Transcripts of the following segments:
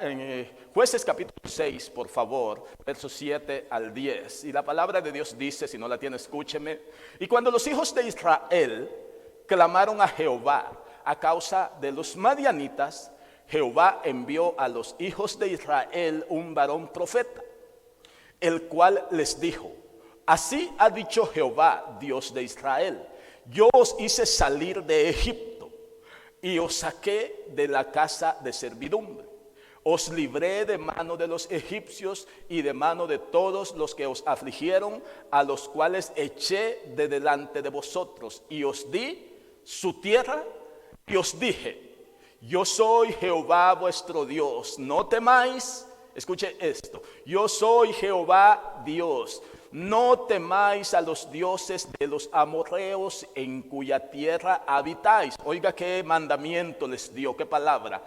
En Jueces capítulo 6, por favor, versos 7 al 10. Y la palabra de Dios dice, si no la tiene, escúcheme. Y cuando los hijos de Israel clamaron a Jehová a causa de los madianitas, Jehová envió a los hijos de Israel un varón profeta, el cual les dijo: así ha dicho Jehová, Dios de Israel: yo os hice salir de Egipto y os saqué de la casa de servidumbre. Os libré de mano de los egipcios y de mano de todos los que os afligieron, a los cuales eché de delante de vosotros, y os di su tierra, y os dije: yo soy Jehová vuestro Dios, no temáis. Escuche esto: yo soy Jehová Dios, no temáis a los dioses de los amorreos en cuya tierra habitáis. Oiga qué mandamiento les dio, qué palabra.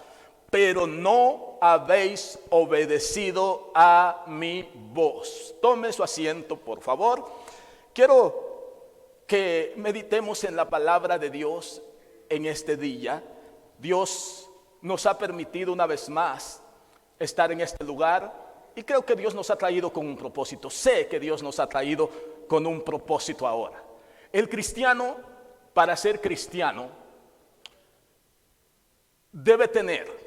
Pero no habéis obedecido a mi voz. Tome su asiento, por favor. Quiero que meditemos en la palabra de Dios en este día. Dios nos ha permitido una vez más estar en este lugar, y creo que Dios nos ha traído con un propósito. Sé que Dios nos ha traído con un propósito ahora. El cristiano, para ser cristiano, debe tener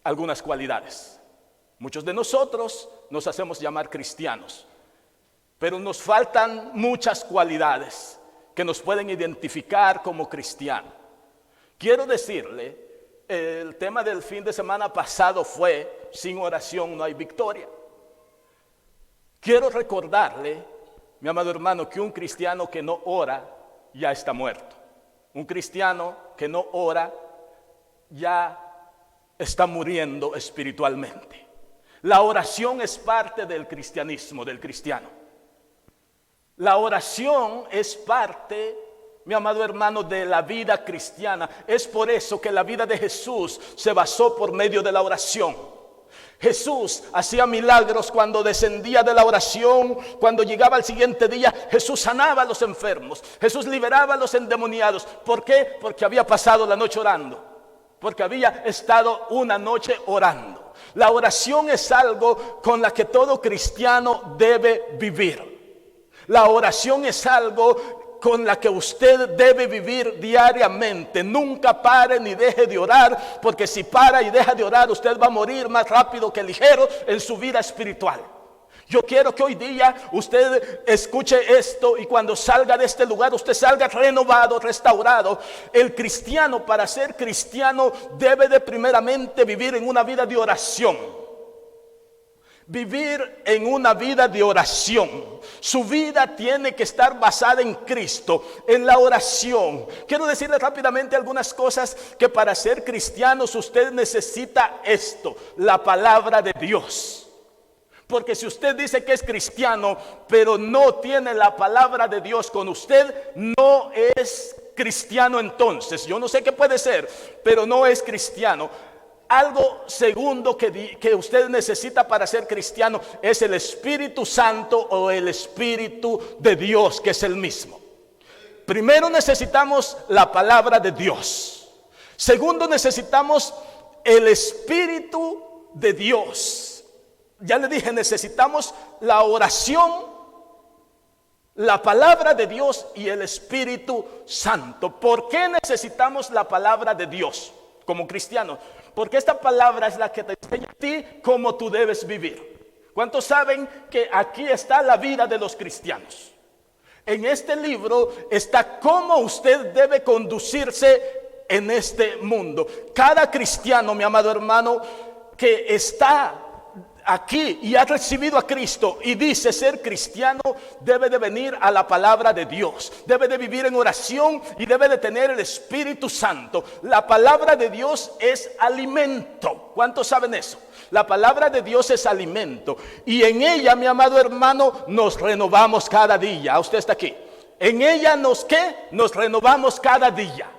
algunas cualidades. Muchos de nosotros nos hacemos llamar cristianos, pero nos faltan muchas cualidades que nos pueden identificar como cristiano. Quiero decirle, el tema del fin de semana pasado fue: sin oración no hay victoria. Quiero recordarle, mi amado hermano, que un cristiano que no ora ya está muerto. Un cristiano que no ora ya está muriendo espiritualmente. La oración es parte del cristianismo, del cristiano. La oración es parte, mi amado hermano, de la vida cristiana. Es por eso que la vida de Jesús se basó por medio de la oración. Jesús hacía milagros cuando descendía de la oración. Cuando llegaba al siguiente día, Jesús sanaba a los enfermos, Jesús liberaba a los endemoniados. ¿Por qué? Porque había pasado la noche orando, porque había estado una noche orando. La oración es algo con la que todo cristiano debe vivir. La oración es algo con la que usted debe vivir diariamente. Nunca pare ni deje de orar, porque si para y deja de orar, usted va a morir más rápido que ligero en su vida espiritual. Yo quiero que hoy día usted escuche esto, y cuando salga de este lugar usted salga renovado, restaurado. El cristiano, para ser cristiano, debe de primeramente vivir en una vida de oración. Vivir en una vida de oración. Su vida tiene que estar basada en Cristo, en la oración. Quiero decirle rápidamente algunas cosas que para ser cristianos usted necesita esto: la palabra de Dios. Porque si usted dice que es cristiano, pero no tiene la palabra de Dios con usted, no es cristiano entonces. Yo no sé qué puede ser, pero no es cristiano. Algo segundo que usted necesita para ser cristiano es el Espíritu Santo, o el Espíritu de Dios, que es el mismo. Primero necesitamos la palabra de Dios. Segundo, necesitamos el Espíritu de Dios. Ya le dije, necesitamos la oración, la palabra de Dios y el Espíritu Santo. ¿Por qué necesitamos la palabra de Dios como cristianos? Porque esta palabra es la que te enseña a ti cómo tú debes vivir. ¿Cuántos saben que aquí está la vida de los cristianos? En este libro está cómo usted debe conducirse en este mundo. Cada cristiano, mi amado hermano, que está aquí y ha recibido a Cristo y dice ser cristiano, debe de venir a la palabra de Dios, debe de vivir en oración y debe de tener el Espíritu Santo. La palabra de Dios es alimento. ¿Cuántos saben eso? La palabra de Dios es alimento, y en ella, mi amado hermano, nos renovamos cada día. Usted está aquí. En ella nos renovamos cada día.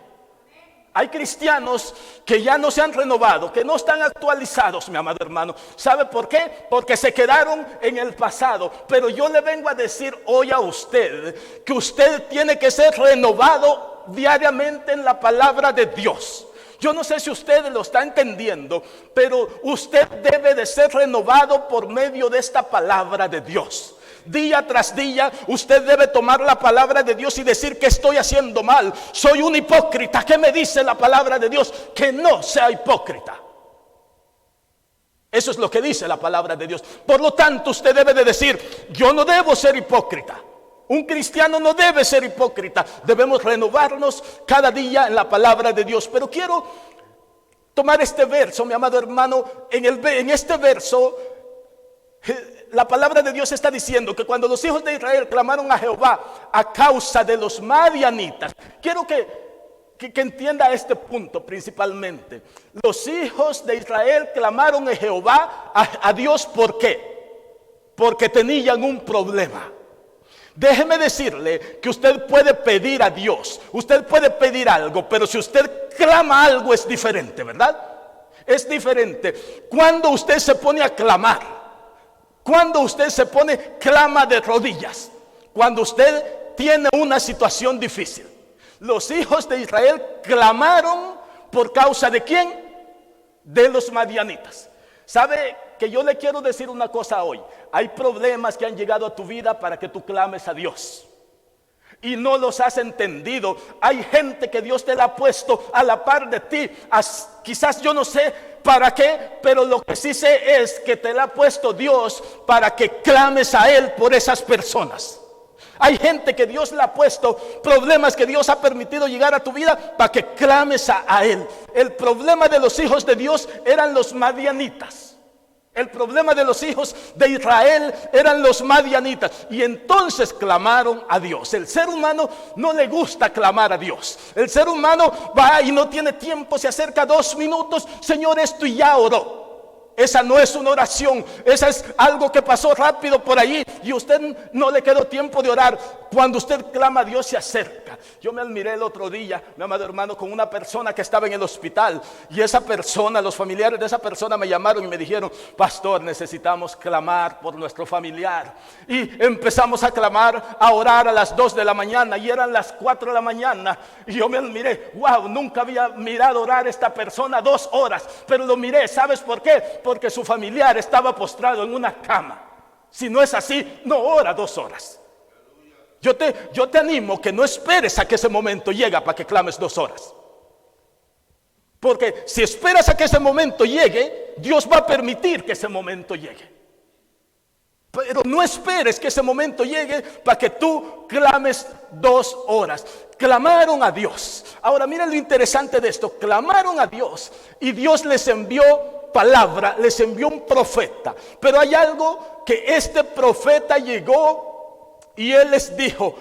Hay cristianos que ya no se han renovado, que no están actualizados, mi amado hermano. ¿Sabe por qué? Porque se quedaron en el pasado. Pero yo le vengo a decir hoy a usted que usted tiene que ser renovado diariamente en la palabra de Dios. Yo no sé si usted lo está entendiendo, pero usted debe de ser renovado por medio de esta palabra de Dios. Día tras día usted debe tomar la palabra de Dios y decir que estoy haciendo mal. Soy un hipócrita. ¿Qué me dice la palabra de Dios? Que no sea hipócrita. Eso es lo que dice la palabra de Dios. Por lo tanto, usted debe de decir: yo no debo ser hipócrita. Un cristiano no debe ser hipócrita. Debemos renovarnos cada día en la palabra de Dios. Pero quiero tomar este verso, mi amado hermano. En este verso, la palabra de Dios está diciendo que cuando los hijos de Israel clamaron a Jehová a causa de los madianitas, quiero que entienda este punto principalmente. Los hijos de Israel clamaron a Jehová, a Dios, ¿por qué? Porque tenían un problema. Déjeme decirle que usted puede pedir a Dios, usted puede pedir algo, pero si usted clama algo es diferente, ¿verdad? Es diferente. Cuando usted se pone a clamar, cuando usted se pone, clama de rodillas, cuando usted tiene una situación difícil. Los hijos de Israel clamaron por causa de ¿quién? De los madianitas. ¿Sabe que yo le quiero decir una cosa hoy? Hay problemas que han llegado a tu vida para que tú clames a Dios y no los has entendido. Hay gente que Dios te la ha puesto a la par de ti. Quizás yo no sé para qué, pero lo que sí sé es que te la ha puesto Dios para que clames a Él por esas personas. Hay gente que Dios le ha puesto, problemas que Dios ha permitido llegar a tu vida para que clames a Él. El problema de los hijos de Dios eran los madianitas. El problema de los hijos de Israel eran los madianitas. Y entonces clamaron a Dios. El ser humano no le gusta clamar a Dios. El ser humano va y no tiene tiempo, se acerca 2 minutos, Señor, esto, y ya oró. Esa no es una oración, esa es algo que pasó rápido por allí y usted no le quedó tiempo de orar. Cuando usted clama, Dios se acerca. Yo me admiré el otro día, mi amado hermano, con una persona que estaba en el hospital, y esa persona, los familiares de esa persona me llamaron y me dijeron: pastor, necesitamos clamar por nuestro familiar. Y empezamos a clamar, a orar a las 2 de la mañana y eran las 4 de la mañana, y yo me admiré. Wow, nunca había mirado orar a esta persona 2 horas, pero lo miré. ¿Sabes por qué? Porque su familiar estaba postrado en una cama. Si no es así, no ora 2 horas. Yo te animo que no esperes a que ese momento llegue para que clames 2 horas. Porque si esperas a que ese momento llegue, Dios va a permitir que ese momento llegue. Pero no esperes que ese momento llegue para que tú clames 2 horas. Clamaron a Dios. Ahora miren lo interesante de esto. Clamaron a Dios y Dios les envió palabra, les envió un profeta. Pero hay algo, que este profeta llegó y él les dijo,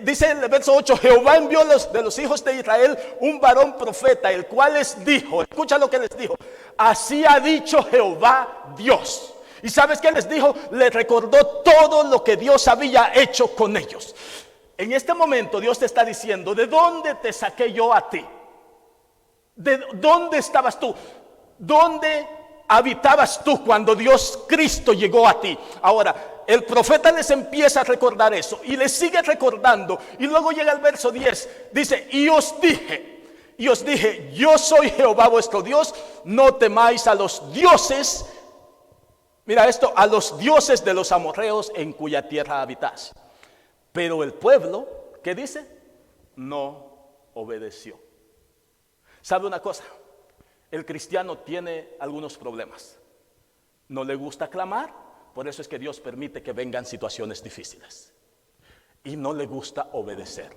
dice en el verso 8: Jehová envió de los hijos de Israel un varón profeta, el cual les dijo, escucha lo que les dijo: así ha dicho Jehová Dios. ¿Y sabes qué les dijo? Les recordó todo lo que Dios había hecho con ellos. En este momento Dios te está diciendo: ¿de dónde te saqué yo a ti? ¿De dónde estabas tú? ¿Dónde habitabas tú cuando Dios Cristo llegó a ti? Ahora, el profeta les empieza a recordar eso y les sigue recordando. Y luego llega el verso 10, dice: y os dije, yo soy Jehová vuestro Dios, no temáis a los dioses. Mira esto: a los dioses de los amorreos en cuya tierra habitáis. Pero el pueblo, ¿qué dice? No obedeció. ¿Sabe una cosa? El cristiano tiene algunos problemas. No le gusta clamar, por eso es que Dios permite que vengan situaciones difíciles. Y no le gusta obedecer.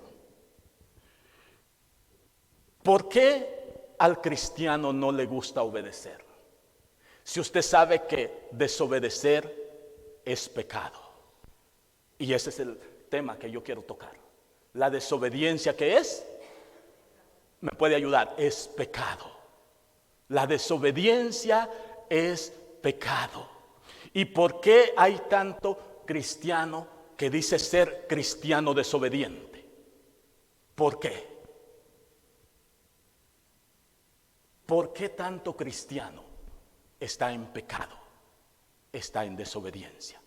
¿Por qué al cristiano no le gusta obedecer? Si usted sabe que desobedecer es pecado. Y ese es el tema que yo quiero tocar. La desobediencia, ¿qué es? ¿Me puede ayudar? Es pecado. La desobediencia es pecado. ¿Y por qué hay tanto cristiano que dice ser cristiano desobediente? ¿Por qué? ¿Por qué tanto cristiano está en pecado, está en desobediencia?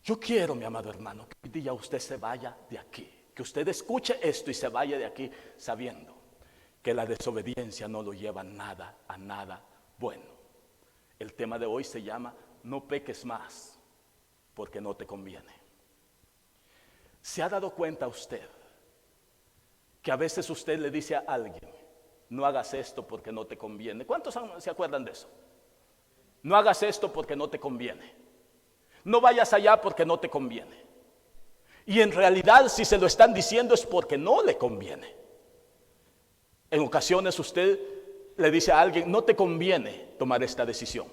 Yo quiero, mi amado hermano, que hoy día usted se vaya de aquí, que usted escuche esto y se vaya de aquí sabiendo que la desobediencia no lo lleva a nada bueno. El tema de hoy se llama no peques más porque no te conviene. ¿Se ha dado cuenta usted que a veces usted le dice a alguien, no hagas esto porque no te conviene? ¿Cuántos se acuerdan de eso? No hagas esto porque no te conviene. No vayas allá porque no te conviene. Y en realidad, si se lo están diciendo es porque no le conviene. En ocasiones usted le dice a alguien, no te conviene tomar esta decisión.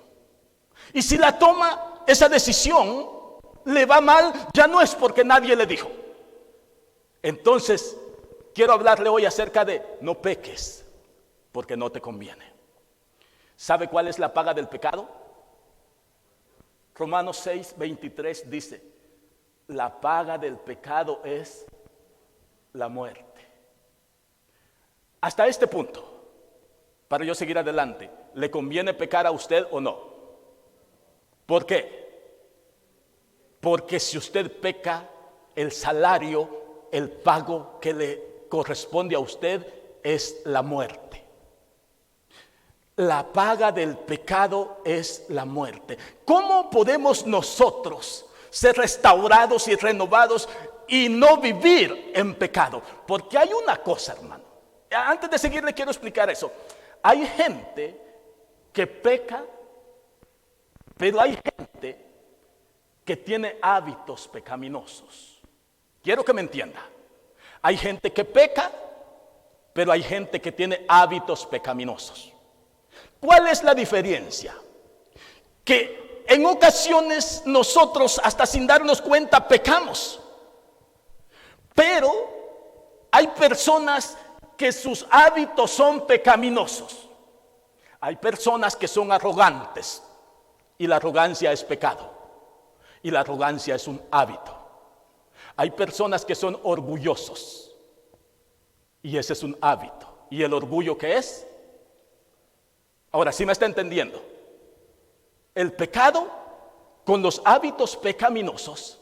Y si la toma, esa decisión le va mal, ya no es porque nadie le dijo. Entonces, quiero hablarle hoy acerca de no peques porque no te conviene. ¿Sabe cuál es la paga del pecado? Romanos 6:23 dice, la paga del pecado es la muerte. Hasta este punto, para yo seguir adelante, ¿le conviene pecar a usted o no? ¿Por qué? Porque si usted peca, el salario, el pago que le corresponde a usted es la muerte. La paga del pecado es la muerte. ¿Cómo podemos nosotros ser restaurados y renovados y no vivir en pecado? Porque hay una cosa, hermano. Antes de seguir le quiero explicar eso. Hay gente que peca, pero hay gente que tiene hábitos pecaminosos. Quiero que me entienda. Hay gente que peca, pero hay gente que tiene hábitos pecaminosos. ¿Cuál es la diferencia? Que en ocasiones nosotros, hasta sin darnos cuenta, pecamos. Pero hay personas que sus hábitos son pecaminosos. Hay personas que son arrogantes y la arrogancia es pecado. Y la arrogancia es un hábito. Hay personas que son orgullosos y ese es un hábito. ¿Y el orgullo qué es? Ahora, ¿sí me está entendiendo? El pecado con los hábitos pecaminosos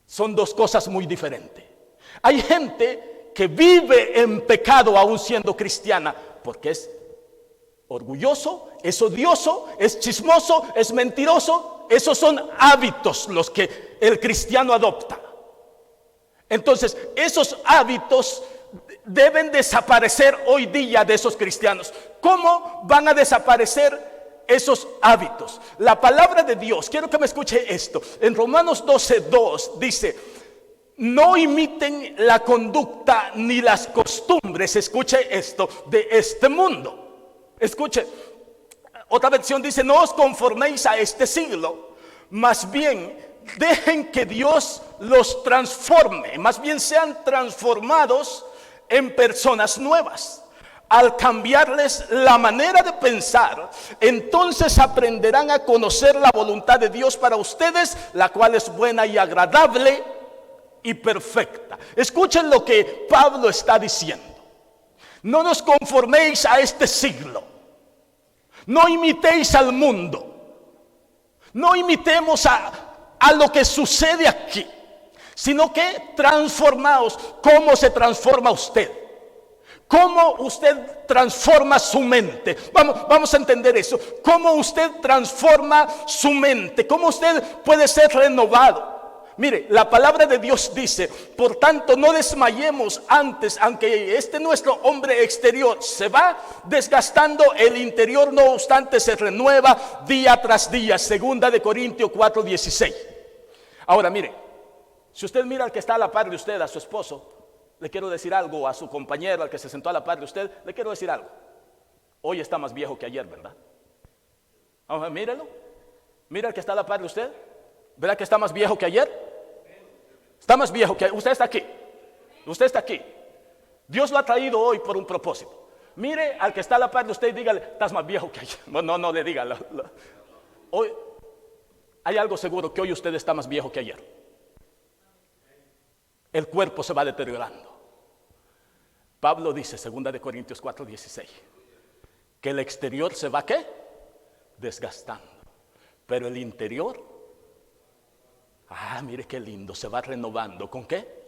son dos cosas muy diferentes. Hay gente que vive en pecado aún siendo cristiana porque es orgulloso, es odioso, es chismoso, es mentiroso. Esos son hábitos los que el cristiano adopta. Entonces, esos hábitos deben desaparecer hoy día de esos cristianos. ¿Cómo van a desaparecer esos hábitos? La palabra de Dios, quiero que me escuche esto. En Romanos 12:2 dice, no imiten la conducta ni las costumbres, escuche esto, de este mundo. Escuche, otra versión dice, no os conforméis a este siglo, más bien dejen que Dios los transforme, más bien sean transformados en personas nuevas. Al cambiarles la manera de pensar, entonces aprenderán a conocer la voluntad de Dios para ustedes, la cual es buena y agradable y perfecta. Escuchen lo que Pablo está diciendo. No nos conforméis a este siglo. No imitéis al mundo. No imitemos a lo que sucede aquí, sino que transformaos. ¿Cómo se transforma usted? ¿Cómo usted transforma su mente? Vamos a entender eso. ¿Cómo usted transforma su mente? ¿Cómo usted puede ser renovado? Mire, la palabra de Dios dice, por tanto no desmayemos antes, aunque nuestro hombre exterior se va desgastando, el interior no obstante se renueva día tras día. Segunda de Corintios 4:16. Ahora mire, si usted mira al que está a la par de usted, a su esposo, le quiero decir algo, a su compañero, al que se sentó a la par de usted, le quiero decir algo. Hoy está más viejo que ayer, ¿verdad? Mírelo, mira al que está a la par de usted. ¿Verdad que está más viejo que ayer? Está más viejo que ayer. Usted está aquí. Usted está aquí. Dios lo ha traído hoy por un propósito. Mire al que está a la par de usted y dígale, estás más viejo que ayer. No le diga. Hoy hay algo seguro, que hoy usted está más viejo que ayer. El cuerpo se va deteriorando. Pablo dice, 2 Corintios 4:16, que el exterior se va, ¿qué? Desgastando. Pero el interior, mire qué lindo, se va renovando. ¿Con qué?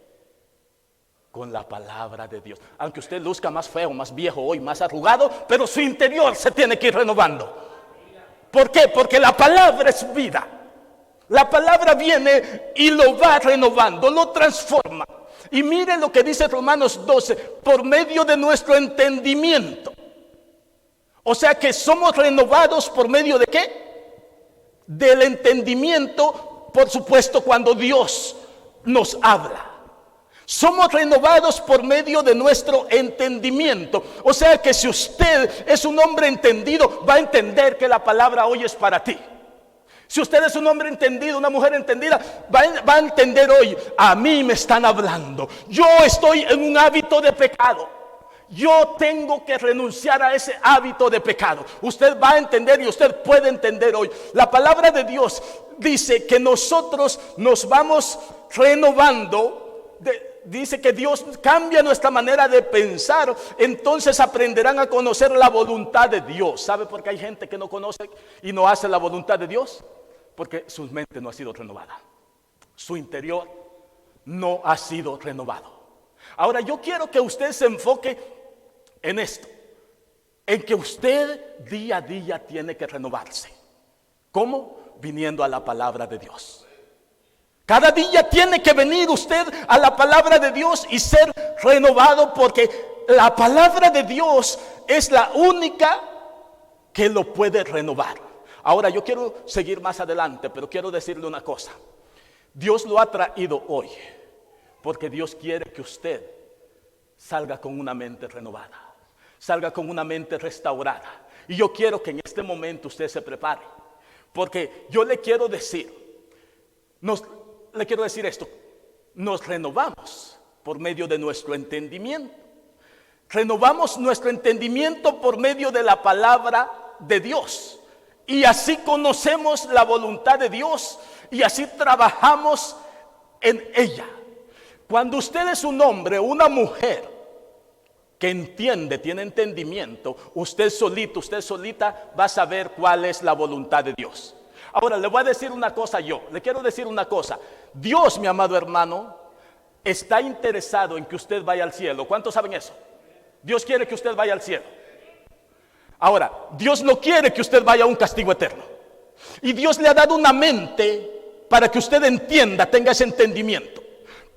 con la palabra de Dios. Aunque usted luzca más feo, más viejo hoy, más arrugado, pero su interior se tiene que ir renovando. ¿Por qué? Porque la palabra es vida. La palabra viene y lo va renovando, lo transforma. Y miren lo que dice Romanos 12, por medio de nuestro entendimiento. O sea que somos renovados por medio de ¿qué? Del entendimiento, por supuesto, cuando Dios nos habla. Somos renovados por medio de nuestro entendimiento. O sea que si usted es un hombre entendido, va a entender que la palabra hoy es para ti. Si usted es un hombre entendido, una mujer entendida, va a entender hoy, a mí me están hablando. Yo estoy en un hábito de pecado. Yo tengo que renunciar a ese hábito de pecado. Usted va a entender y usted puede entender hoy. La palabra de Dios dice que nosotros nos vamos renovando. Dice que Dios cambia nuestra manera de pensar. Entonces aprenderán a conocer la voluntad de Dios. ¿Sabe por qué hay gente que no conoce y no hace la voluntad de Dios? Porque su mente no ha sido renovada. Su interior no ha sido renovado. Ahora yo quiero que usted se enfoque en esto, en que usted día a día tiene que renovarse. ¿Cómo? Viniendo a la palabra de Dios. Cada día tiene que venir usted a la palabra de Dios y ser renovado, porque la palabra de Dios es la única que lo puede renovar. Ahora yo quiero seguir más adelante, pero quiero decirle una cosa. Dios lo ha traído hoy porque Dios quiere que usted salga con una mente renovada, salga con una mente restaurada. Y yo quiero que en este momento usted se prepare, porque yo le quiero decir esto: nos renovamos por medio de nuestro entendimiento. Renovamos nuestro entendimiento por medio de la palabra de Dios. Y así conocemos la voluntad de Dios y así trabajamos en ella. Cuando usted es un hombre o una mujer que entiende, tiene entendimiento, usted solito, usted solita va a saber cuál es la voluntad de Dios. Ahora le voy a decir una cosa le quiero decir una cosa. Dios, mi amado hermano, está interesado en que usted vaya al cielo. ¿Cuántos saben eso? Dios quiere que usted vaya al cielo. Ahora, Dios no quiere que usted vaya a un castigo eterno. Y Dios le ha dado una mente para que usted entienda, tenga ese entendimiento.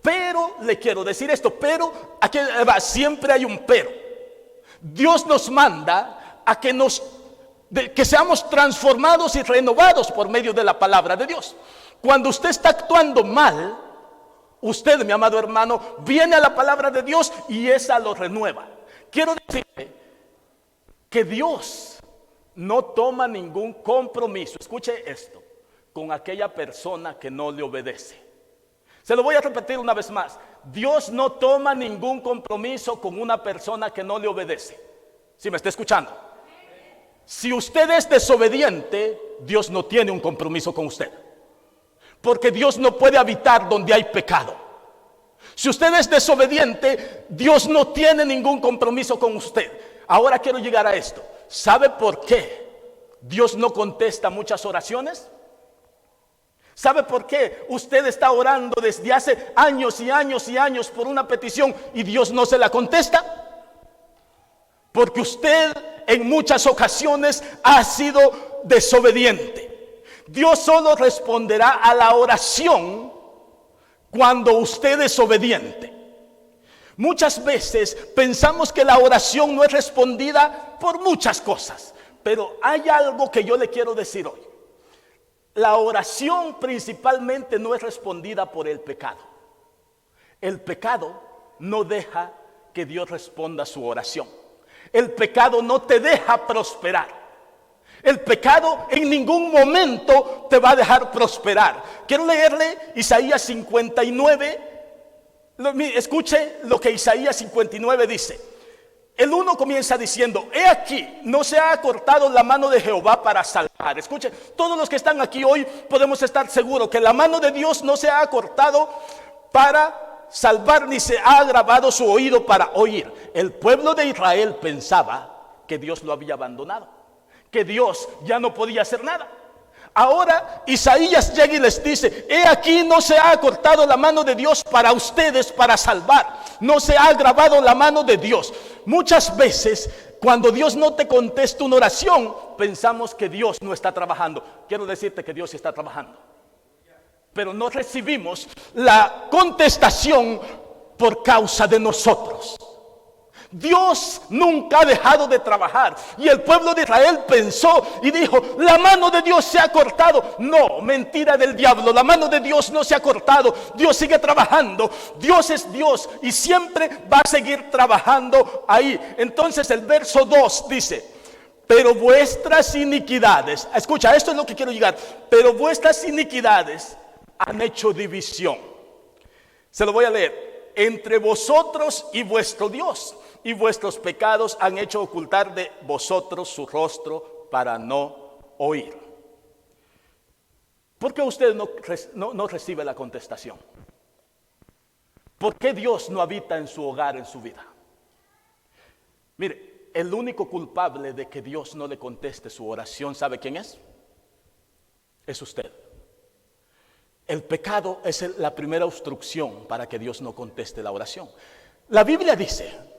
Pero, le quiero decir esto, pero, aquí va, siempre hay un pero. Dios nos manda a que seamos transformados y renovados por medio de la palabra de Dios. Cuando usted está actuando mal, usted, mi amado hermano, viene a la palabra de Dios y esa lo renueva. Quiero decirle que Dios no toma ningún compromiso, escuche esto, con aquella persona que no le obedece. Se lo voy a repetir una vez más. Dios no toma ningún compromiso con una persona que no le obedece. ¿Sí me está escuchando? Si usted es desobediente, Dios no tiene un compromiso con usted, porque Dios no puede habitar donde hay pecado. Si usted es desobediente, Dios no tiene ningún compromiso con usted. Ahora quiero llegar a esto. ¿Sabe por qué Dios no contesta muchas oraciones? ¿Sabe por qué usted está orando desde hace años y años y años por una petición y Dios no se la contesta? Porque usted en muchas ocasiones ha sido desobediente. Dios solo responderá a la oración cuando usted es obediente. Muchas veces pensamos que la oración no es respondida por muchas cosas, pero hay algo que yo le quiero decir hoy. La oración principalmente no es respondida por el pecado. El pecado no deja que Dios responda su oración. El pecado no te deja prosperar. El pecado en ningún momento te va a dejar prosperar. Quiero leerle Isaías 59. Escuche lo que Isaías 59 dice. El 1 comienza diciendo: he aquí, no se ha acortado la mano de Jehová para salvar. Escuche, todos los que están aquí hoy podemos estar seguros que la mano de Dios no se ha acortado para salvar, ni se ha agravado su oído para oír. El pueblo de Israel pensaba que Dios lo había abandonado, que Dios ya no podía hacer nada. Ahora Isaías llega y les dice: he aquí, no se ha acortado la mano de Dios para ustedes para salvar, no se ha agravado la mano de Dios. Muchas veces cuando Dios no te contesta una oración, pensamos que Dios no está trabajando. Quiero decirte que Dios está trabajando, pero no recibimos la contestación por causa de nosotros. Dios nunca ha dejado de trabajar. Y el pueblo de Israel pensó y dijo: la mano de Dios se ha cortado. No, mentira del diablo. La mano de Dios no se ha cortado. Dios sigue trabajando. Dios es Dios y siempre va a seguir trabajando ahí. Entonces el verso 2 dice: pero vuestras iniquidades, escucha, esto es lo que quiero llegar. Pero vuestras iniquidades han hecho división. Se lo voy a leer: entre vosotros y vuestro Dios, y vuestros pecados han hecho ocultar de vosotros su rostro para no oír. ¿Por qué usted no recibe la contestación? ¿Por qué Dios no habita en su hogar, en su vida? Mire, el único culpable de que Dios no le conteste su oración, ¿sabe quién es? Es usted. El pecado es la primera obstrucción para que Dios no conteste la oración. La Biblia dice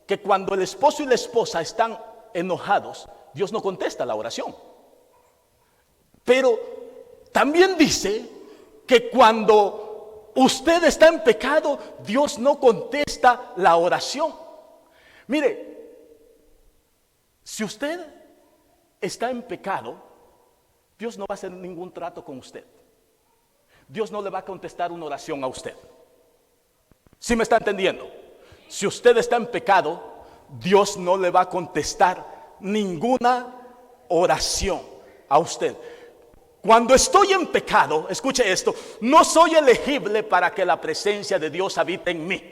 que cuando el esposo y la esposa están enojados, Dios no contesta la oración. Pero también dice que cuando usted está en pecado, Dios no contesta la oración. Mire, si usted está en pecado, Dios no va a hacer ningún trato con usted. Dios no le va a contestar una oración a usted. ¿Sí me está entendiendo? Si usted está en pecado, Dios no le va a contestar ninguna oración a usted. Cuando estoy en pecado, escuche esto, no soy elegible para que la presencia de Dios habite en mí.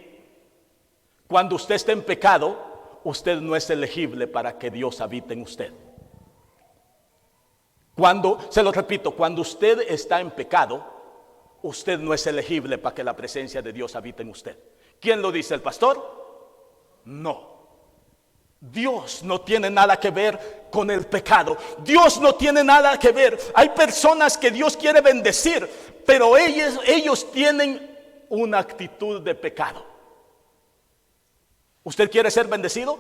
Cuando usted está en pecado, usted no es elegible para que Dios habite en usted. Se lo repito, cuando usted está en pecado, usted no es elegible para que la presencia de Dios habite en usted. ¿Quién lo dice, el pastor? No. Dios no tiene nada que ver con el pecado. Dios no tiene nada que ver. Hay personas que Dios quiere bendecir, pero ellos tienen una actitud de pecado. ¿Usted quiere ser bendecido?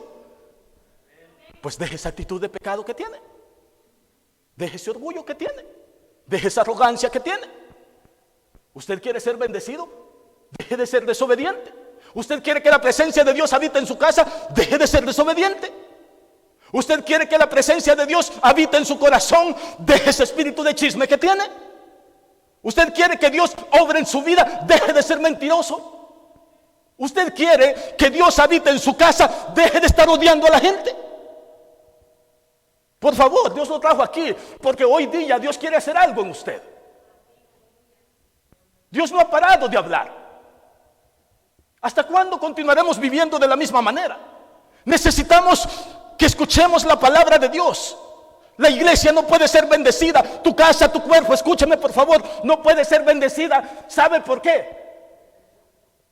Pues deje esa actitud de pecado que tiene. Deje ese orgullo que tiene. Deje esa arrogancia que tiene. ¿Usted quiere ser bendecido? Deje de ser desobediente. ¿Usted quiere que la presencia de Dios habite en su casa? Deje de ser desobediente. ¿Usted quiere que la presencia de Dios habite en su corazón? Deje ese espíritu de chisme que tiene. ¿Usted quiere que Dios obre en su vida? Deje de ser mentiroso. ¿Usted quiere que Dios habite en su casa? Deje de estar odiando a la gente. Por favor, Dios lo trajo aquí porque hoy día Dios quiere hacer algo en usted. Dios no ha parado de hablar. ¿Hasta cuándo continuaremos viviendo de la misma manera? Necesitamos que escuchemos la palabra de Dios. La iglesia no puede ser bendecida. Tu casa, tu cuerpo, escúcheme por favor, no puede ser bendecida. ¿Sabe por qué?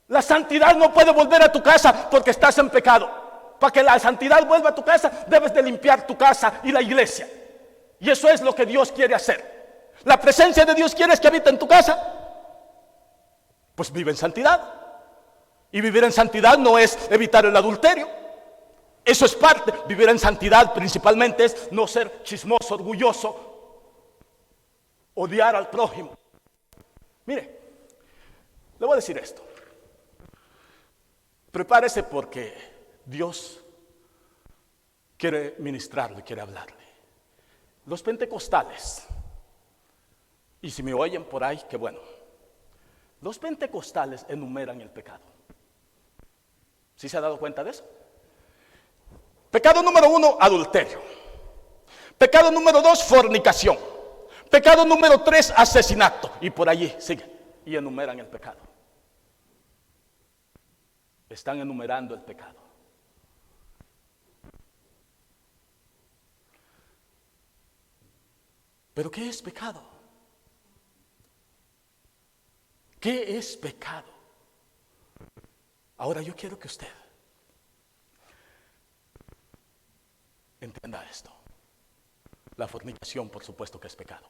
La santidad no puede volver a tu casa porque estás en pecado. Para que la santidad vuelva a tu casa, debes de limpiar tu casa y la iglesia. Y eso es lo que Dios quiere hacer. La presencia de Dios quiere que habite en tu casa. Pues vive en santidad. Y vivir en santidad no es evitar el adulterio. Eso es parte. Vivir en santidad principalmente es no ser chismoso, orgulloso, odiar al prójimo. Mire, le voy a decir esto. Prepárese porque Dios quiere ministrarle, quiere hablarle. Los pentecostales, y si me oyen por ahí, qué bueno. Los pentecostales enumeran el pecado. ¿Sí se ha dado cuenta de eso? Pecado número 1, adulterio. Pecado número 2, fornicación. Pecado número 3, asesinato. Y por allí sigue. Y enumeran el pecado. Están enumerando el pecado. ¿Pero qué es pecado? ¿Qué es pecado? Ahora yo quiero que usted entienda esto. La fornicación, por supuesto que es pecado.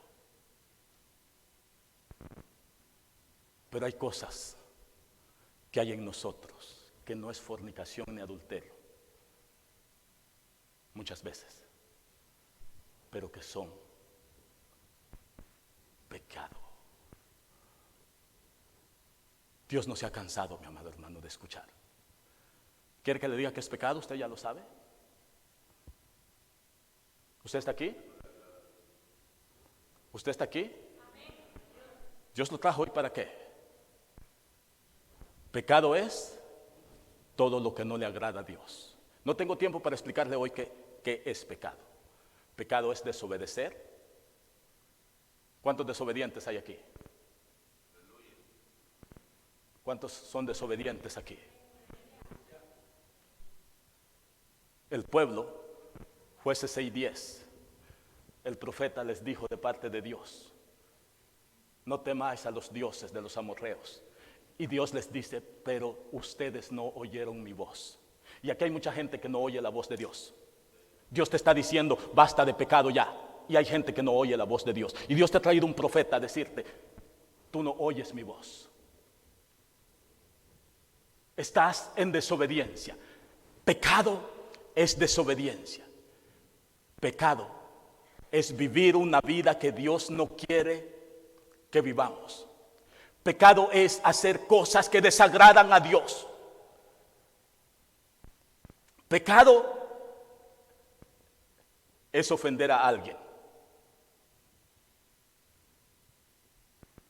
Pero hay cosas que hay en nosotros que no es fornicación ni adulterio, muchas veces, pero que son pecado. Dios no se ha cansado, mi amado hermano, de escuchar. ¿Quiere que le diga que es pecado? Usted ya lo sabe. ¿Usted está aquí? ¿Usted está aquí? Dios lo trajo hoy ¿para qué? Pecado es todo lo que no le agrada a Dios. No tengo tiempo para explicarle hoy qué es pecado. Pecado es desobedecer. ¿Cuántos desobedientes hay aquí? ¿Cuántos son desobedientes aquí? El pueblo, Jueces 6:10, el profeta les dijo de parte de Dios: no temáis a los dioses de los amorreos. Y Dios les dice: pero ustedes no oyeron mi voz. Y aquí hay mucha gente que no oye la voz de Dios. Dios te está diciendo: basta de pecado ya. Y hay gente que no oye la voz de Dios. Y Dios te ha traído un profeta a decirte: tú no oyes mi voz. Estás en desobediencia. Pecado es desobediencia. Pecado es vivir una vida que Dios no quiere que vivamos. Pecado es hacer cosas que desagradan a Dios. Pecado es ofender a alguien.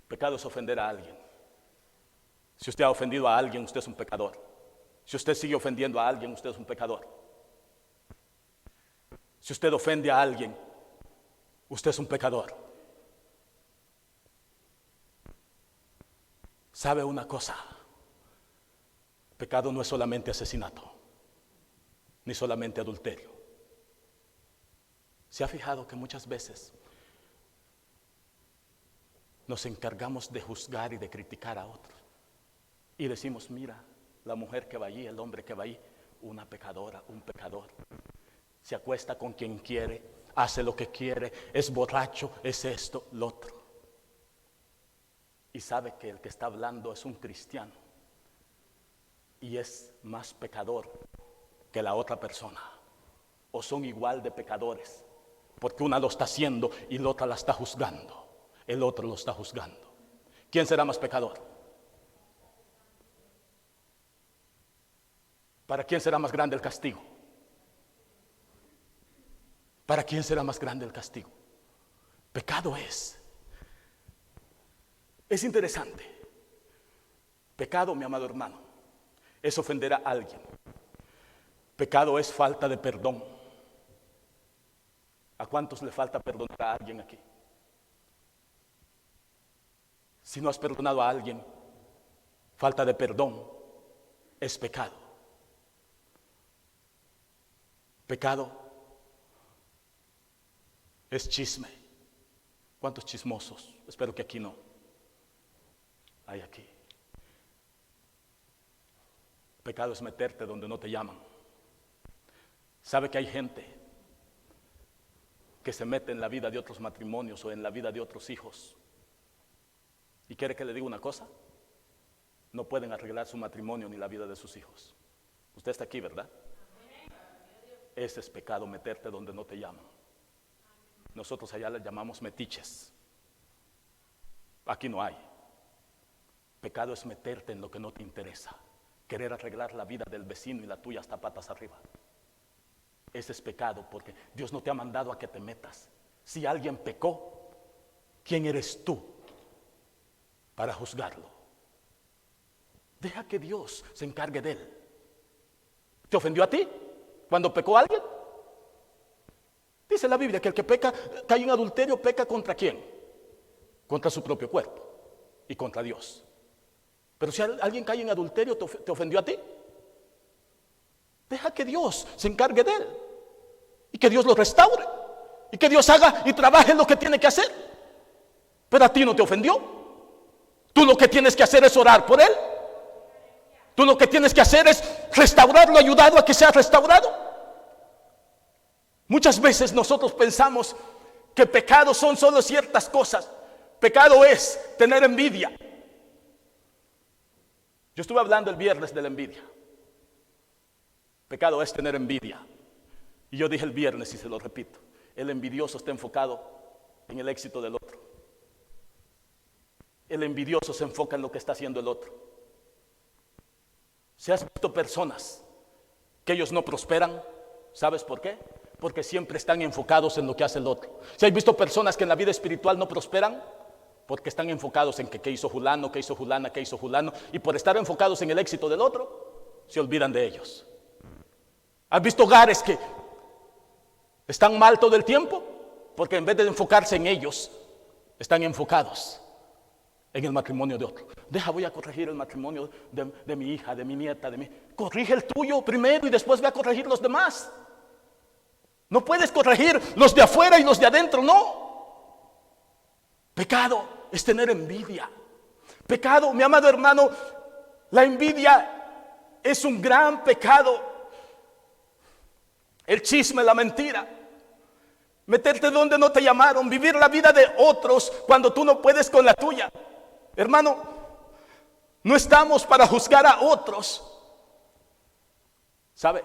Pecado es ofender a alguien. Si usted ha ofendido a alguien, usted es un pecador. Si usted sigue ofendiendo a alguien, usted es un pecador. Si usted ofende a alguien, usted es un pecador. ¿Sabe una cosa? Pecado no es solamente asesinato, ni solamente adulterio. ¿Se ha fijado que muchas veces nos encargamos de juzgar y de criticar a otros? Y decimos: mira, la mujer que va allí, el hombre que va allí, una pecadora, un pecador. Se acuesta con quien quiere, hace lo que quiere, es borracho, es esto, lo otro. Y sabe que el que está hablando es un cristiano y es más pecador que la otra persona, o son igual de pecadores, porque una lo está haciendo y la otra la está juzgando, el otro lo está juzgando. ¿Quién será más pecador? ¿Para quién será más grande el castigo? ¿Para quién será más grande el castigo? Pecado es interesante. Pecado, mi amado hermano, es ofender a alguien. Pecado es falta de perdón. ¿A cuántos le falta perdonar a alguien aquí? Si no has perdonado a alguien, falta de perdón es pecado. Pecado es chisme. ¿Cuántos chismosos? Espero que aquí no hay aquí. Pecado es meterte donde no te llaman. ¿Sabe que hay gente que se mete en la vida de otros matrimonios o en la vida de otros hijos? ¿Y quiere que le diga una cosa? No pueden arreglar su matrimonio ni la vida de sus hijos. Usted está aquí, ¿verdad? Ese es pecado, meterte donde no te llaman. Nosotros allá le llamamos metiches. Aquí no hay. Pecado es meterte en lo que no te interesa, querer arreglar la vida del vecino y la tuya hasta patas arriba. Ese es pecado, porque Dios no te ha mandado a que te metas. Si alguien pecó, ¿quién eres tú para juzgarlo? Deja que Dios se encargue de él. ¿Te ofendió a ti cuando pecó alguien? Dice la Biblia que el que peca, cae en adulterio, peca ¿contra quién? Contra su propio cuerpo y contra Dios. Pero si alguien cae en adulterio, ¿te ofendió a ti? Deja que Dios se encargue de él y que Dios lo restaure y que Dios haga y trabaje lo que tiene que hacer. Pero a ti no te ofendió. Tú lo que tienes que hacer es orar por él. Tú lo que tienes que hacer es restaurarlo, ayudarlo a que sea restaurado. Muchas veces nosotros pensamos que pecado son solo ciertas cosas. Pecado es tener envidia. Yo estuve hablando el viernes de la envidia. Pecado es tener envidia. Y yo dije el viernes y se lo repito, el envidioso está enfocado en el éxito del otro. El envidioso se enfoca en lo que está haciendo el otro. Si has visto personas que ellos no prosperan, ¿sabes por qué? Porque siempre están enfocados en lo que hace el otro. Si has visto personas que en la vida espiritual no prosperan, porque están enfocados en que qué hizo fulano, qué hizo fulana, qué hizo fulano, y por estar enfocados en el éxito del otro, se olvidan de ellos. ¿Has visto hogares que están mal todo el tiempo? Porque en vez de enfocarse en ellos, están enfocados en el matrimonio de otro. Voy a corregir el matrimonio de mi hija, de mi nieta, de mí. Corrige el tuyo primero y después ve a corregir los demás. No puedes corregir los de afuera y los de adentro, no. Pecado es tener envidia. Pecado, mi amado hermano, la envidia es un gran pecado. El chisme, la mentira, meterte donde no te llamaron, vivir la vida de otros cuando tú no puedes con la tuya. Hermano, no estamos para juzgar a otros. ¿Sabe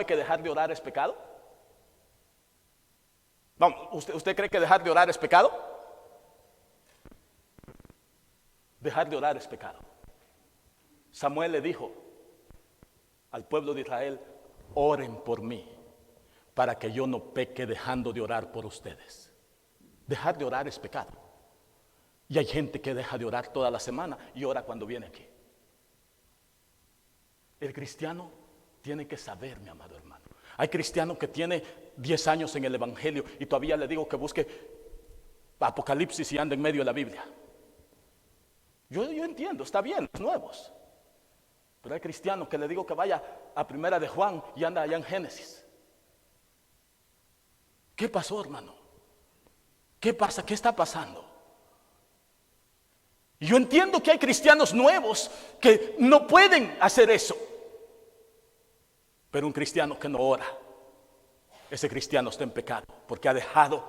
que dejar de orar es pecado? Vamos, ¿usted cree que dejar de orar es pecado? Dejar de orar es pecado. Samuel le dijo al pueblo de Israel: oren por mí para que yo no peque dejando de orar por ustedes. Dejar de orar es pecado. Y hay gente que deja de orar toda la semana y ora cuando viene aquí. El cristiano tiene que saber, mi amado hermano. Hay cristianos que tienen 10 años en el evangelio y todavía le digo que busque Apocalipsis y anda en medio de la Biblia. Yo entiendo, está bien, los nuevos. Pero hay cristianos que le digo que vaya a Primera de Juan y anda allá en Génesis. ¿Qué pasó, hermano? ¿Qué pasa? ¿Qué está pasando? Y yo entiendo que hay cristianos nuevos que no pueden hacer eso. Pero un cristiano que no ora, ese cristiano está en pecado porque ha dejado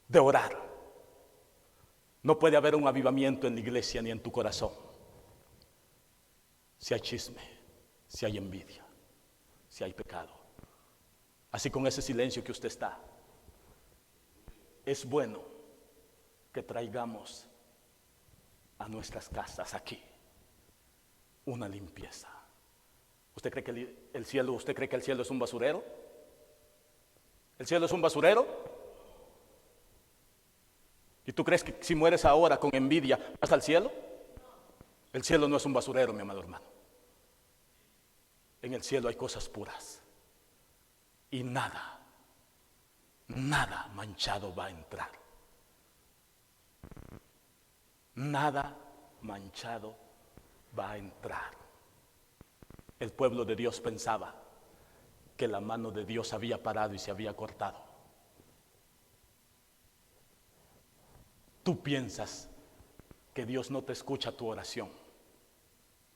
de orar. No puede haber un avivamiento en la iglesia ni en tu corazón si hay chisme, si hay envidia, si hay pecado. Así, con ese silencio que usted está, es bueno que traigamos a nuestras casas aquí una limpieza. ¿Usted cree que usted cree que el cielo es un basurero? ¿El cielo es un basurero? ¿Y tú crees que si mueres ahora con envidia vas al cielo? El cielo no es un basurero, mi amado hermano. En el cielo hay cosas puras. Y nada manchado va a entrar. Nada manchado va a entrar. El pueblo de Dios pensaba que la mano de Dios había parado y se había cortado. Tú piensas que Dios no te escucha tu oración.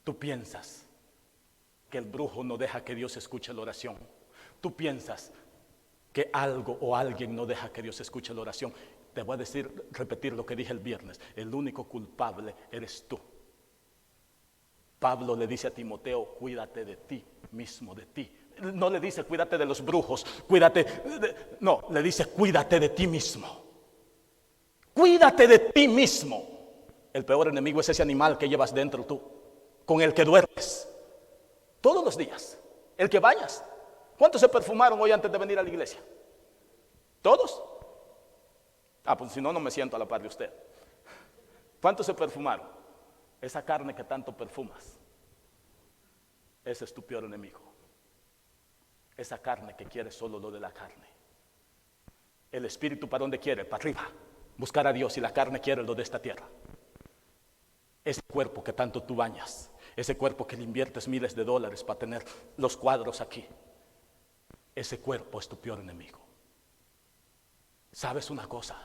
Tú piensas que el brujo no deja que Dios escuche la oración. Tú piensas que algo o alguien no deja que Dios escuche la oración. Te voy a repetir lo que dije el viernes. El único culpable eres tú. Pablo le dice a Timoteo: cuídate de ti mismo, de ti. No le dice cuídate de los brujos, no, le dice cuídate de ti mismo. Cuídate de ti mismo. El peor enemigo es ese animal que llevas dentro tú, con el que duermes todos los días, el que bañas. ¿Cuántos se perfumaron hoy antes de venir a la iglesia? ¿Todos? Pues si no, no me siento a la par de usted. ¿Cuántos se perfumaron? Esa carne que tanto perfumas, ese es tu peor enemigo. Esa carne que quiere solo lo de la carne. El espíritu, ¿para dónde quiere? Para arriba, buscar a Dios, y la carne quiere lo de esta tierra. Ese cuerpo que tanto tú bañas, ese cuerpo que le inviertes miles de dólares para tener los cuadros aquí, ese cuerpo es tu peor enemigo. ¿Sabes una cosa?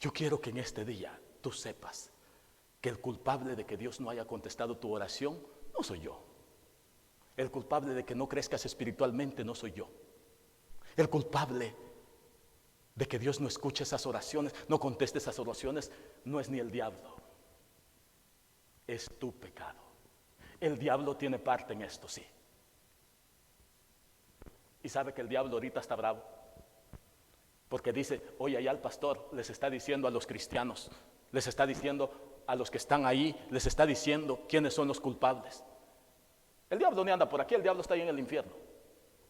Yo quiero que en este día tú sepas que el culpable de que Dios no haya contestado tu oración no soy yo. El culpable de que no crezcas espiritualmente no soy yo. El culpable de que Dios no escuche esas oraciones, no conteste esas oraciones, no es ni el diablo, es tu pecado. El diablo tiene parte en esto, sí. Y sabe que el diablo ahorita está bravo, porque dice, oye, allá el pastor les está diciendo a los cristianos, les está diciendo a los que están ahí, les está diciendo quiénes son los culpables. El diablo no anda por aquí, el diablo está ahí en el infierno.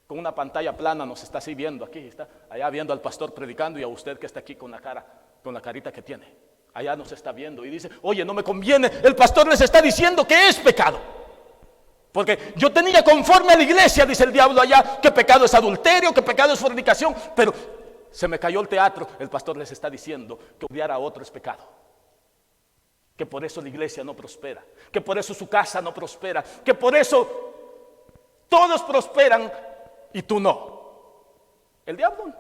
Con una pantalla plana nos está así viendo, aquí está, allá viendo al pastor predicando y a usted que está aquí con la carita que tiene. Allá nos está viendo y dice, oye, no me conviene, el pastor les está diciendo que es pecado. Porque yo tenía conforme a la iglesia, dice el diablo allá, que pecado es adulterio, que pecado es fornicación, pero se me cayó el teatro. El pastor les está diciendo que odiar a otro es pecado, que por eso la iglesia no prospera, que por eso su casa no prospera, que por eso todos prosperan y tú no. El diablo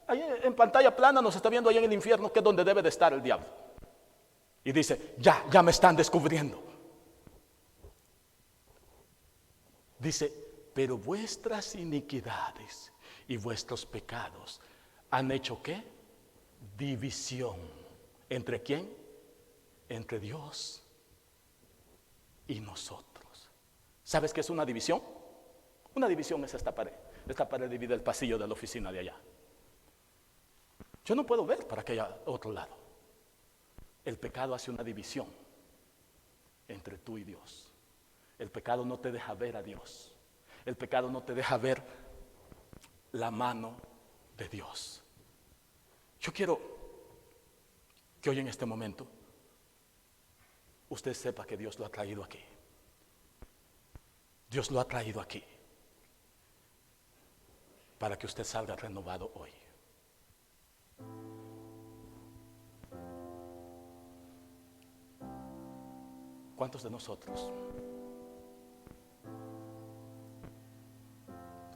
ahí en pantalla plana nos está viendo allá en el infierno, que es donde debe de estar el diablo, y dice, ya me están descubriendo. Dice, pero vuestras iniquidades y vuestros pecados han hecho ¿qué? División. ¿Entre quién? Entre Dios y nosotros. ¿Sabes qué es una división? Una división es esta pared. Esta pared divide el pasillo de la oficina de allá. Yo no puedo ver para aquel otro lado. El pecado hace una división entre tú y Dios. El pecado no te deja ver a Dios. El pecado no te deja ver la mano de Dios. Yo quiero que hoy en este momento usted sepa que Dios lo ha traído aquí. Dios lo ha traído aquí para que usted salga renovado hoy. ¿Cuántos de nosotros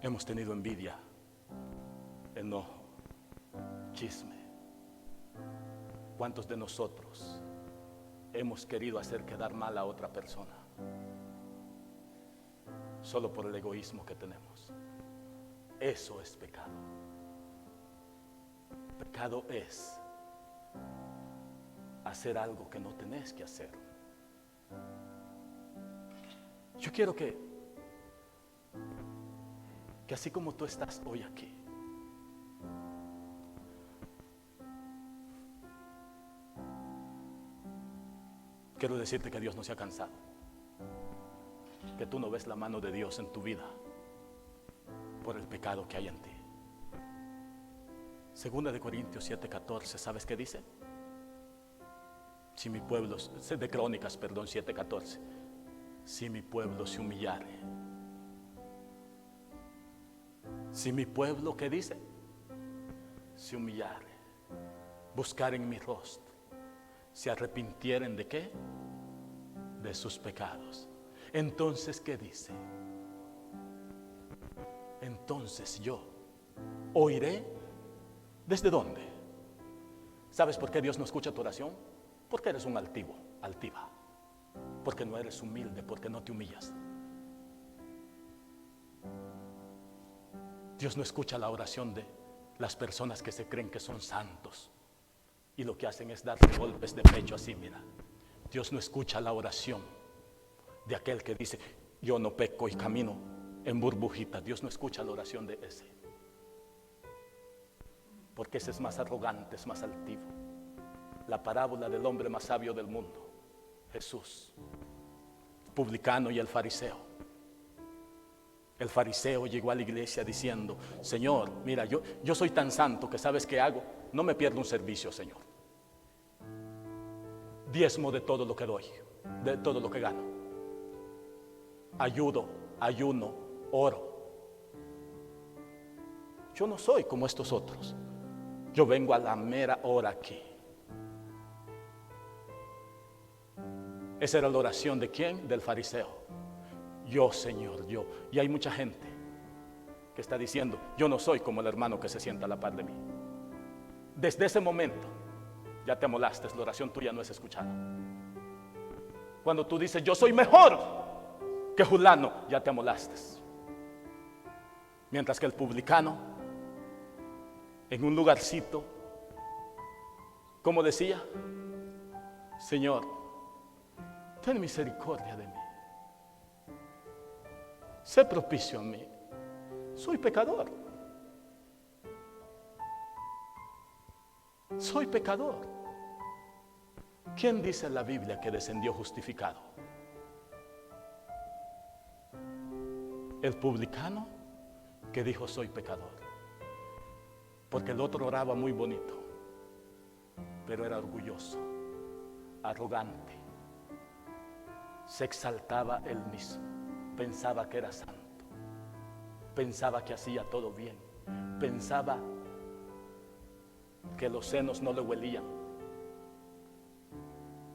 hemos tenido envidia, enojo, chisme? ¿Cuántos de nosotros hemos querido hacer quedar mal a otra persona solo por el egoísmo que tenemos? Eso es pecado. Pecado es hacer algo que no tenés que hacer. Yo quiero que así como tú estás hoy aquí, quiero decirte que Dios no se ha cansado, que tú no ves la mano de Dios en tu vida por el pecado que hay en ti. Segunda de Corintios 7:14, ¿sabes qué dice? Si mi pueblo, de Crónicas, perdón, 7:14, si mi pueblo se humillare. Si mi pueblo, ¿qué dice? Se humillare, buscar en mi rostro, se arrepintieren ¿de qué? De sus pecados. Entonces, ¿qué dice? Entonces yo oiré. ¿Desde dónde? ¿Sabes por qué Dios no escucha tu oración? Porque eres un altivo, altiva. Porque no eres humilde, porque no te humillas. Dios no escucha la oración de las personas que se creen que son santos y lo que hacen es dar golpes de pecho así, mira. Dios no escucha la oración de aquel que dice, yo no peco y camino en burbujita. Dios no escucha la oración de ese, porque ese es más arrogante, es más altivo. La parábola del hombre más sabio del mundo, Jesús, el publicano y el fariseo. El fariseo llegó a la iglesia diciendo, Señor, mira, yo soy tan santo que ¿sabes qué hago? No me pierdo un servicio, Señor. Diezmo de todo lo que doy, de todo lo que gano. Ayuno, oro. Yo no soy como estos otros. Yo vengo a la mera hora aquí. Esa era la oración de ¿quién? Del fariseo. Yo, Señor, yo. Y hay mucha gente que está diciendo, yo no soy como el hermano que se sienta a la par de mí. Desde ese momento ya te amolaste, la oración tuya no es escuchada. Cuando tú dices, yo soy mejor que fulano, ya te amolaste. Mientras que el publicano, en un lugarcito, como decía, Señor, ten misericordia de mí. Sé propicio a mí. Soy pecador. Soy pecador. ¿Quién dice en la Biblia que descendió justificado? El publicano que dijo soy pecador. Porque el otro oraba muy bonito, pero era orgulloso, arrogante. Se exaltaba él mismo. Pensaba que era santo. Pensaba que hacía todo bien. Pensaba que los senos no le huelían.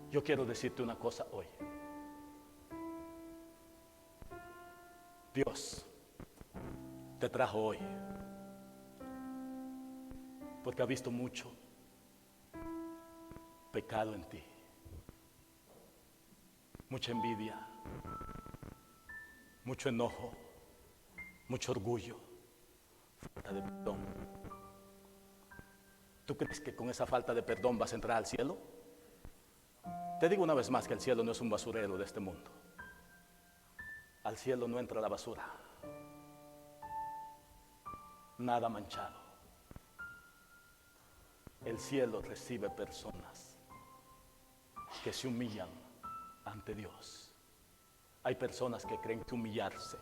Yo quiero decirte una cosa hoy. Dios te trajo hoy porque ha visto mucho pecado en ti, mucha envidia, mucho enojo, mucho orgullo, falta de perdón. ¿Tú crees que con esa falta de perdón vas a entrar al cielo? Te digo una vez más que el cielo no es un basurero de este mundo. Al cielo no entra la basura, nada manchado. El cielo recibe personas que se humillan ante Dios. Hay personas que creen que humillarse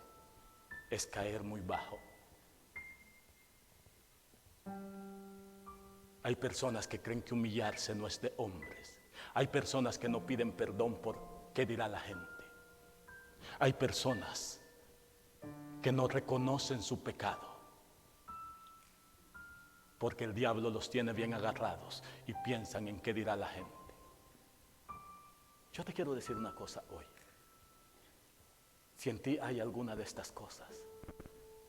es caer muy bajo. Hay personas que creen que humillarse no es de hombres. Hay personas que no piden perdón por qué dirá la gente. Hay personas que no reconocen su pecado porque el diablo los tiene bien agarrados y piensan en qué dirá la gente. Yo te quiero decir una cosa hoy. Si en ti hay alguna de estas cosas,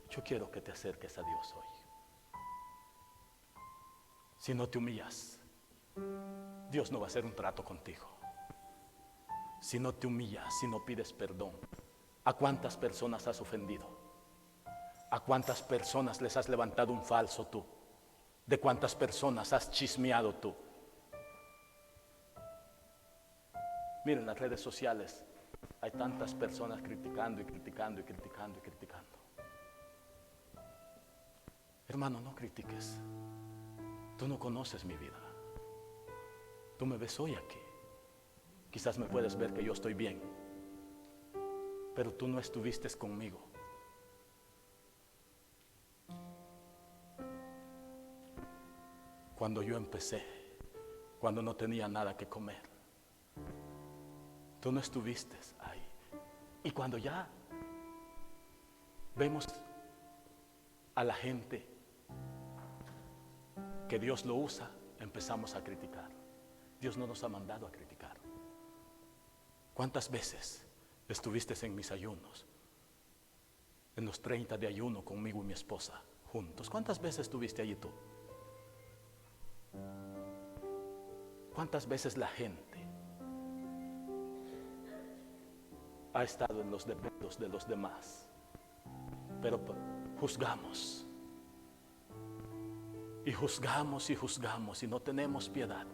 yo quiero que te acerques a Dios hoy. Si no te humillas, Dios no va a hacer un trato contigo. Si no te humillas, si no pides perdón, ¿a cuántas personas has ofendido? ¿A cuántas personas les has levantado un falso tú? ¿De cuántas personas has chismeado tú? Miren, las redes sociales hay tantas personas criticando y criticando y criticando y criticando. Hermano, no critiques. Tú no conoces mi vida. Tú me ves hoy aquí. Quizás me puedes ver que yo estoy bien, pero tú no estuviste conmigo. Cuando yo empecé, cuando no tenía nada que comer, tú no estuviste ahí. Y cuando ya vemos a la gente que Dios lo usa, empezamos a criticar. Dios no nos ha mandado a criticar. ¿Cuántas veces estuviste en mis ayunos? En los 30 de ayuno conmigo y mi esposa juntos. ¿Cuántas veces estuviste allí tú? ¿Cuántas veces la gente ha estado en los defectos de los demás? Pero juzgamos. Y juzgamos y juzgamos y no tenemos piedad.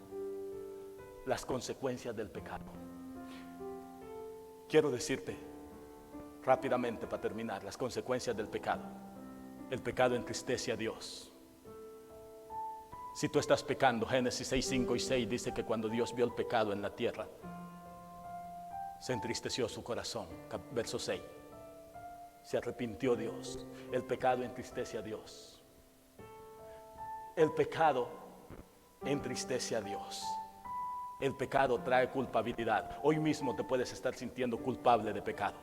Las consecuencias del pecado. Quiero decirte rápidamente para terminar las consecuencias del pecado. El pecado entristece a Dios. Si tú estás pecando, Génesis 6, 5 y 6 dice que cuando Dios vio el pecado en la tierra, se entristeció su corazón. Verso 6. Se arrepintió Dios. El pecado entristece a Dios. El pecado entristece a Dios. El pecado trae culpabilidad. Hoy mismo te puedes estar sintiendo culpable de pecado.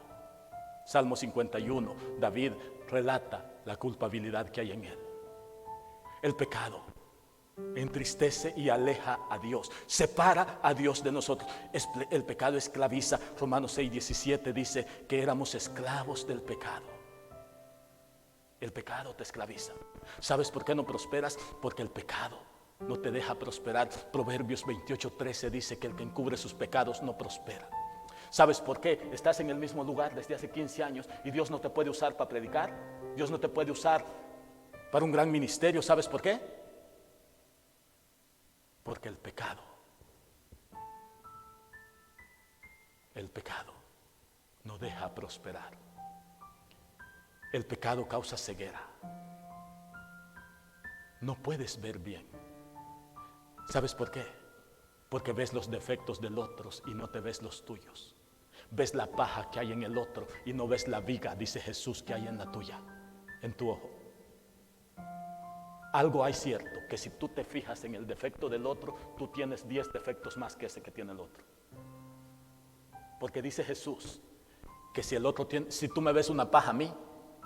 Salmo 51, David relata la culpabilidad que hay en él. El pecado entristece y aleja a Dios, separa a Dios de nosotros. El pecado esclaviza. Romanos 6, 17 dice que éramos esclavos del pecado. El pecado te esclaviza. ¿Sabes por qué no prosperas? Porque el pecado no te deja prosperar. Proverbios 28, 13 dice que el que encubre sus pecados no prospera. ¿Sabes por qué? Estás en el mismo lugar desde hace 15 años y Dios no te puede usar para predicar. Dios no te puede usar para un gran ministerio. ¿Sabes por qué? Porque el pecado El pecado no deja prosperar. El pecado causa ceguera. No puedes ver bien. ¿Sabes por qué? Porque ves los defectos del otro y no te ves los tuyos. Ves la paja que hay en el otro y no ves la viga, dice Jesús, que hay en la tuya, en tu ojo. Algo hay cierto, que si tú te fijas en el defecto del otro, tú tienes 10 defectos más que ese que tiene el otro. Porque dice Jesús que si el otro tiene, si tú me ves una paja a mí,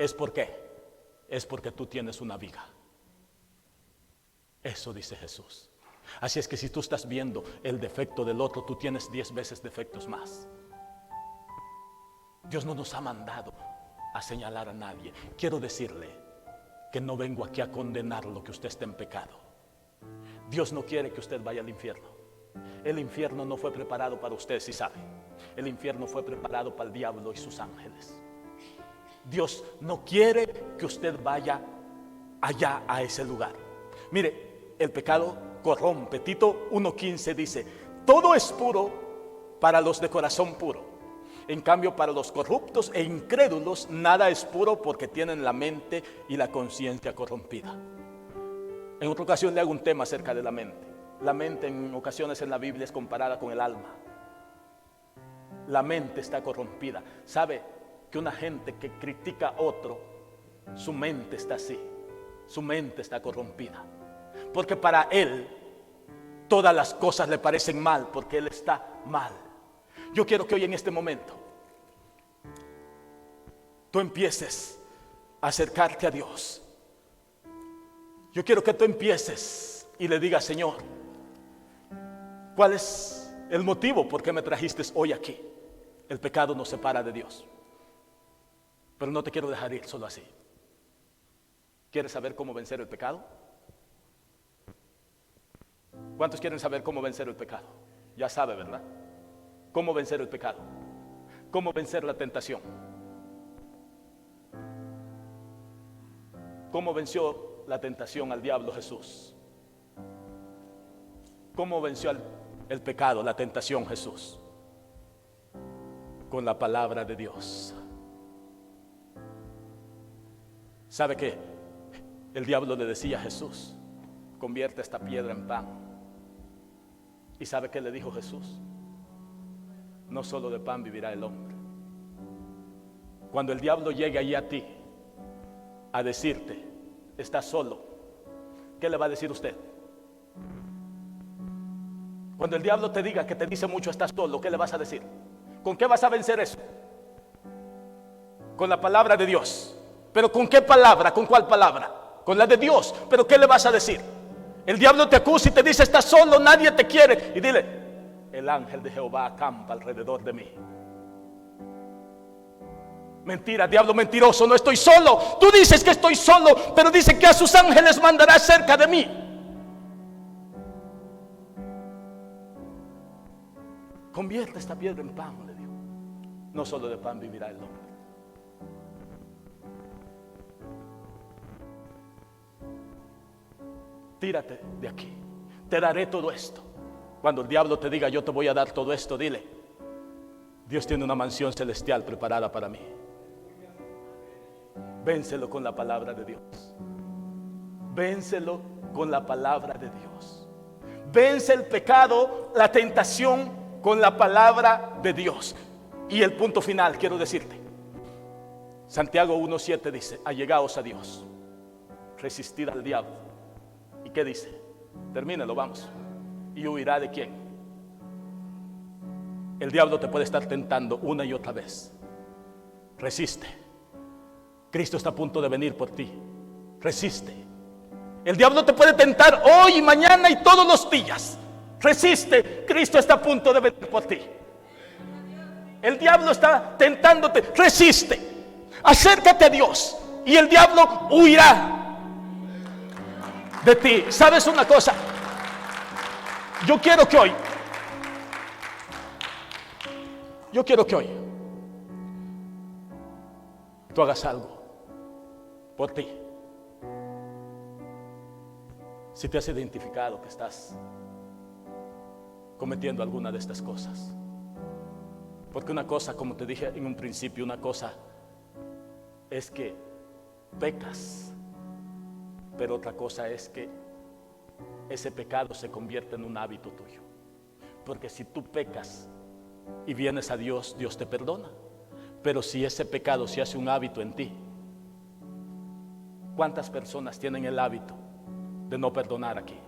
¿es por qué? Es porque tú tienes una viga. Eso dice Jesús. Así es que si tú estás viendo el defecto del otro, tú tienes 10 veces defectos más. Dios no nos ha mandado a señalar a nadie. Quiero decirle que no vengo aquí a condenar lo que usted esté en pecado. Dios no quiere que usted vaya al infierno. El infierno no fue preparado para usted, si sabe. El infierno fue preparado para el diablo y sus ángeles. Dios no quiere que usted vaya allá a ese lugar. Mire, el pecado corrompe. Tito 1:15 dice: todo es puro para los de corazón puro. En cambio, para los corruptos e incrédulos, nada es puro, porque tienen la mente y la conciencia corrompida. En otra ocasión le hago un tema acerca de la mente. La mente en ocasiones en la Biblia es comparada con el alma. La mente está corrompida. ¿Sabe que una gente que critica a otro, su mente está así? Su mente está corrompida. Porque para él todas las cosas le parecen mal, porque él está mal. Yo quiero que hoy, en este momento, tú empieces a acercarte a Dios. Yo quiero que tú empieces y le digas: Señor, ¿cuál es el motivo por qué me trajiste hoy aquí? El pecado nos separa de Dios. Pero no te quiero dejar ir solo así. ¿Quieres saber cómo vencer el pecado? ¿Cuántos quieren saber cómo vencer el pecado? Ya sabe, ¿verdad? ¿Cómo vencer el pecado? ¿Cómo vencer la tentación? ¿Cómo venció la tentación al diablo Jesús? ¿Cómo venció el pecado, la tentación Jesús? Con la palabra de Dios. ¿Sabe qué? El diablo le decía a Jesús: convierte esta piedra en pan. ¿Y sabe qué le dijo Jesús? No solo de pan vivirá el hombre. Cuando el diablo llegue allí a ti a decirte: estás solo, ¿qué le va a decir usted? Cuando el diablo te diga, que te dice mucho, estás solo, ¿qué le vas a decir? ¿Con qué vas a vencer eso? Con la palabra de Dios. ¿Pero con qué palabra? ¿Con cuál palabra? Con la de Dios. ¿Pero qué le vas a decir? El diablo te acusa y te dice: estás solo, nadie te quiere. Y dile: el ángel de Jehová acampa alrededor de mí. Mentira, diablo mentiroso, no estoy solo. Tú dices que estoy solo, pero dice que a sus ángeles mandará cerca de mí. Convierte esta piedra en pan, le dijo. No solo de pan vivirá el hombre. Tírate de aquí, te daré todo esto. Cuando el diablo te diga: yo te voy a dar todo esto, dile: Dios tiene una mansión celestial preparada para mí. Vénselo con la palabra de Dios. Vénselo con la palabra de Dios. Vence el pecado, la tentación, con la palabra de Dios. Y el punto final, quiero decirte, Santiago 1:7 dice: allegaos a Dios, resistid al diablo. ¿Y qué dice? Termínalo, vamos. ¿Y huirá de quién? El diablo te puede estar tentando una y otra vez. Resiste. Cristo está a punto de venir por ti. Resiste. El diablo te puede tentar hoy, mañana y todos los días. Resiste. Cristo está a punto de venir por ti. El diablo está tentándote. Resiste. Acércate a Dios y el diablo huirá de ti. ¿Sabes una cosa? Yo quiero que hoy tú hagas algo por ti. Si te has identificado que estás cometiendo alguna de estas cosas, Porque una cosa, como te dije en un principio, una cosa es que pecas, pero otra cosa es que ese pecado se convierte en un hábito tuyo. Porque si tú pecas y vienes a Dios, Dios te perdona. Pero si ese pecado se hace un hábito en ti, ¿cuántas personas tienen el hábito de no perdonar aquí?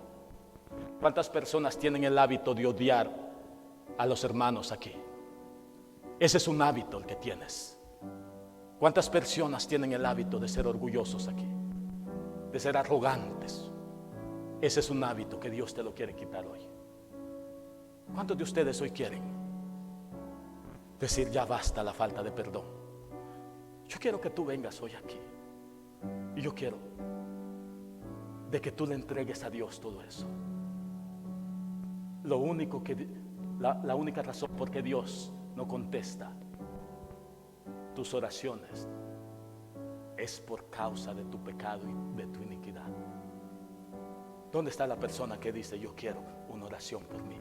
¿Cuántas personas tienen el hábito de odiar a los hermanos aquí? Ese es un hábito el que tienes. ¿Cuántas personas tienen el hábito de ser orgullosos aquí? De ser arrogantes. Ese es un hábito que Dios te lo quiere quitar hoy. ¿Cuántos de ustedes hoy quieren decir ya basta la falta de perdón? Yo quiero que tú vengas hoy aquí. Y yo quiero de que tú le entregues a Dios todo eso. Lo único que, la única razón por qué Dios no contesta tus oraciones es por causa de tu pecado y de tu iniquidad. ¿Dónde está la persona que dice yo quiero una oración por mí?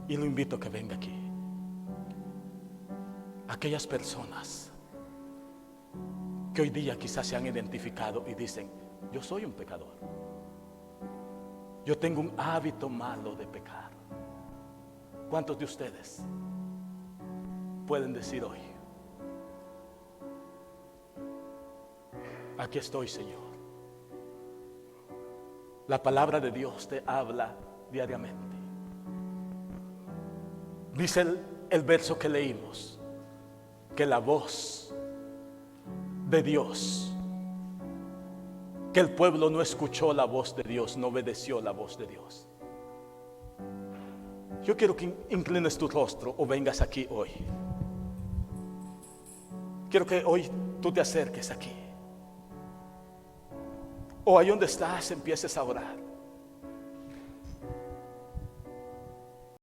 Y lo invito a que venga aquí. Aquellas personas que hoy día quizás se han identificado y dicen yo soy un pecador, yo tengo un hábito malo de pecar. ¿Cuántos de ustedes pueden decir hoy aquí estoy, Señor? La palabra de Dios te habla diariamente. Dice el verso que leímos que la voz de Dios, que el pueblo no escuchó la voz de Dios, no obedeció la voz de Dios. Yo quiero que inclines tu rostro o vengas aquí hoy. Quiero que hoy tú te acerques aquí. O ahí donde estás empieces a orar.